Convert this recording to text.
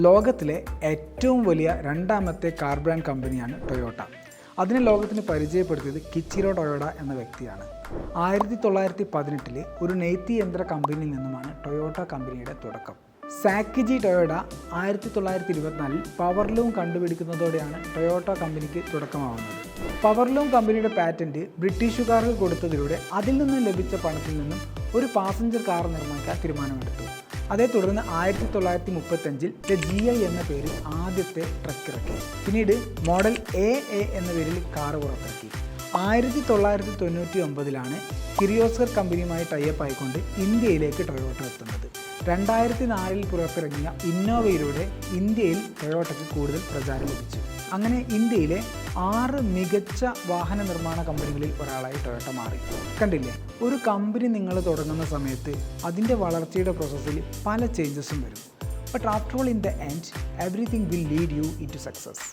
ലോകത്തിലെ ഏറ്റവും വലിയ രണ്ടാമത്തെ കാർ ബ്രാൻഡ് കമ്പനിയാണ് ടൊയോട്ട. അതിനെ ലോകത്തിന് പരിചയപ്പെടുത്തിയത് കിച്ചിറോ ടൊയോഡ എന്ന വ്യക്തിയാണ്. 1918 ഒരു നെയ്ത്തി യന്ത്ര കമ്പനിയിൽ നിന്നുമാണ് ടൊയോട്ട കമ്പനിയുടെ തുടക്കം. സാക്കിജി ടൊയോഡ 1924 പവർലൂം കണ്ടുപിടിക്കുന്നതോടെയാണ് ടൊയോട്ട കമ്പനിക്ക് തുടക്കമാവുന്നത്. പവർലൂം കമ്പനിയുടെ പാറ്റന്റ് ബ്രിട്ടീഷുകാർക്ക് കൊടുത്തതിലൂടെ അതിൽ നിന്നും ലഭിച്ച പണത്തിൽ നിന്നും ഒരു പാസഞ്ചർ കാർ നിർമ്മിക്കാൻ തീരുമാനമെടുത്തു. അതേ തുടർന്ന് 1935 GI എന്ന പേരിൽ ആദ്യത്തെ ട്രക്ക് ഇറക്കി. പിന്നീട് മോഡൽ എ എന്ന പേരിൽ കാർ പുറത്തിറക്കി. 1999 കിർലോസ്കർ കമ്പനിയുമായി ടൈപ്പ് ആയിക്കൊണ്ട് ഇന്ത്യയിലേക്ക് ടൊയോട്ട എത്തുന്നത്. 2004 പുറത്തിറങ്ങിയ ഇന്നോവയിലൂടെ ഇന്ത്യയിൽ ടൊയോട്ടയ്ക്ക് കൂടുതൽ പ്രചാരം ലഭിച്ചു. അങ്ങനെ ഇന്ത്യയിലെ 6 മികച്ച വാഹന നിർമ്മാണ കമ്പനികളിൽ ഒരാളായി ടൊയോട്ട മാറി. കണ്ടില്ലേ, ഒരു കമ്പനി നിങ്ങൾ തുടങ്ങുന്ന സമയത്ത് അതിൻ്റെ വളർച്ചയുടെ പ്രോസസ്സിൽ പല ചേഞ്ചസും വരും. But after all in the end everything will lead you into success.